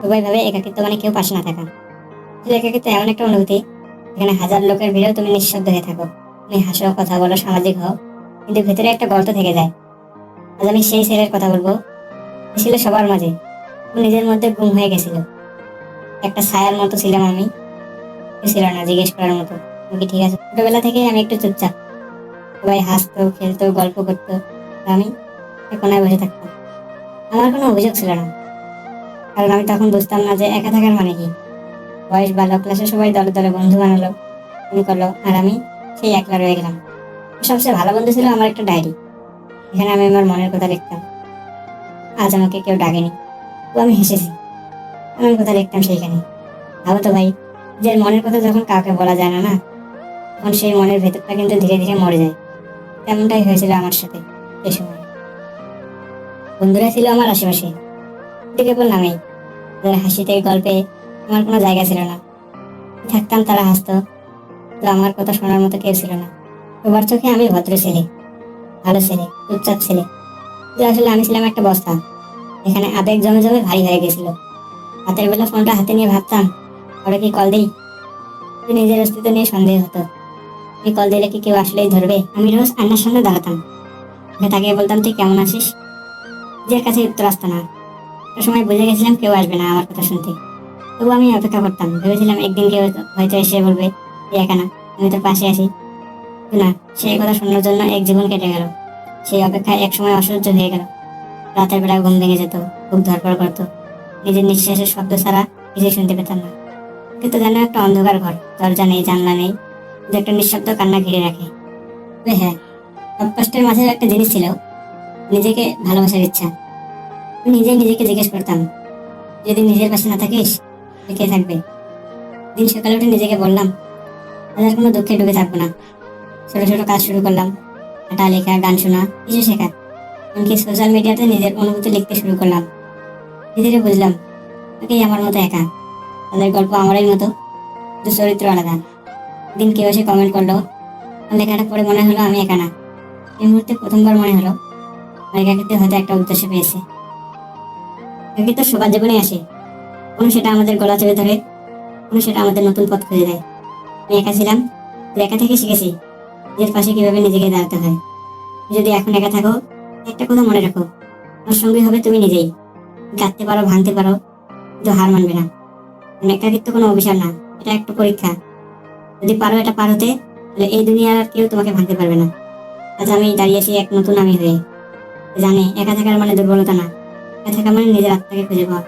সবাই ভাবে একাকিত্ব মানে কেউ পাশে না থাকা। আসলে একাকিত্ব এমন একটা অনুভূতি যেখানে হাজার লোকের ভিড়েও তুমি নিঃশব্দ হয়ে থাকো। তুমি হাসো, কথা বলো, সামাজিক হও, কিন্তু ভেতরে একটা গর্ত থেকে যায়। আজ আমি সেই ছেলের কথা বলবো, যে ছিল সবার মাঝে, ও নিজের মধ্যে গুম হয়ে গেছিল। একটা ছায়ার মতো ছিলাম আমি, কেউ ছিল না জিজ্ঞেস করার মতো তুমি কি ঠিক আছে। ছোটবেলা থেকে আমি একটু চুপচাপ, সবাই হাসতো, খেলতো, গল্প করতো, আর আমি একটা কোনায় বসে থাকতাম। আমার কোনো অভিযোগ ছিল না, কারণ আমি তখন বুঝতাম না যে একা থাকার মানে কি। বয়স বাড়লো, ক্লাসে সবাই দলে দলে বন্ধু বানালো, ফোন করলো, আর আমি সেই একলা রয়ে গেলাম। সবচেয়ে ভালো বন্ধু ছিল আমার একটা ডায়েরি, এখানে আমি আমার মনের কথা লিখতাম। আজ আমাকে কেউ ডাকেনি, তো আমি হেসেছি, আমার কথা লিখতাম সেইখানে। ভাবো তো ভাই, যে মনের কথা যখন কাউকে বলা যায় না, তখন সেই মনের ভেতরটা কিন্তু ধীরে ধীরে মরে যায়। তেমনটাই হয়েছিল আমার সাথে সেই সময়। বন্ধুরা ছিল আমার আশেপাশে, কিন্তু কেবল নামেই। তাদের হাসিতে, গল্পে আমার কোনো জায়গা ছিল না। থাকতাম, তারা হাসতো, তো আমার কথা শোনার মতো কেউ ছিল না। সবার চোখে আমি ভদ্র ছেলে, ভালো ছেলে, চুপচাপ ছেলে, কিন্তু আসলে আমি ছিলাম একটা বস্তা, এখানে আবেগ জমে জমে ভারী হয়ে গেছিল। রাতের বেলা ফোনটা হাতে নিয়ে ভাবতাম, ওরা কি কল দেই? কিন্তু নিজের অস্তিত্ব নিয়ে সন্দেহ হতো। আমি কল দিলে কি কেউ আসলেই ধরবে? আমি রোজ আয়নার সামনে দাঁড়াতাম, মুখে তাকিয়ে বলতাম, তুই কেমন আছিস? নিজের কাছে উত্তর আসতো না। একটা সময় বুঝে গেছিলাম কেউ আসবে না আমার কথা শুনতে, তবু আমি অপেক্ষা করতাম। ভেবেছিলাম একদিন কেউ হয়তো এসে বলবে, তুই একা না, আমি তোর পাশে আছি। কিন্তু না, সেই কথা শোনার জন্য এক জীবন কেটে গেল। সেই অপেক্ষায় এক সময় অসহ্য হয়ে গেল। রাতের বেলা ঘুম ভেঙে যেত, বুক ধড়ফড় করতো, নিজের নিঃশ্বাসের শব্দ ছাড়া কিছুই শুনতে পেতাম না। কিন্তু যেন একটা অন্ধকার ঘর, দরজা নেই, জানলা নেই, কিন্তু একটা নিঃশব্দ কান্না ঘিরে রাখে। তবে হ্যাঁ, সব কষ্টের মাঝে একটা জিনিস ছিল, নিজেকে ভালোবাসার ইচ্ছা। আমি নিজেই নিজেকে জিজ্ঞেস করতাম, যদি নিজের পাশে না থাকিস, তাহলে কে থাকবে? দিন সকালে উঠে নিজেকে বললাম, আজ আর কোনো দুঃখে ডুবে থাকবো না। ছোট ছোট কাজ শুরু করলাম, হাঁটা, লেখা, গান শোনা, কিছু শেখা, এমনকি সোশ্যাল মিডিয়াতে নিজের অনুভূতি লিখতে শুরু করলাম। ধীরে ধীরে বুঝলাম, ওকেই আমার মতো একা, তাদের গল্প আমারই মতো, কিন্তু চরিত্র আলাদা। দিন কেউ এসে কমেন্ট করলো, আমার লেখাটা পড়ে মনে হলো আমি একা না। এই মুহূর্তে প্রথমবার মনে হলো আমার একাকিত্ব হয়তো একটা উদ্দেশ্য পেয়েছে। একাকিত্ব সবার জীবনে আসে, কোনো সেটা আমাদের গলা চেপে ধরে, কোনো সেটা আমাদের নতুন পথ খুঁজে দেয়। আমি একা ছিলাম, তো একা থেকে শিখেছি নিজের পাশে কিভাবে নিজেকে দাঁড়াতে হয়। তুমি যদি এখন একা থাকো, একটা কথা মনে রাখো, তোমার সঙ্গী হবে তুমি নিজেই। কাঁদতে পারো, ভাঙতে পারো, কিন্তু হার মানবে না। কারণ একাকিত্ব কোনো অভিশাপ না, এটা একটা পরীক্ষা। যদি পারো এটা পার হতে, তাহলে এই দুনিয়ার কেউ তোমাকে ভাঙতে পারবে না। আজ আমি দাঁড়িয়েছি এক নতুন আমি হয়ে, জানি একা থাকার মানে দুর্বলতা না, একা থাকা মানে নিজের আত্মাকে খুঁজে পাওয়া।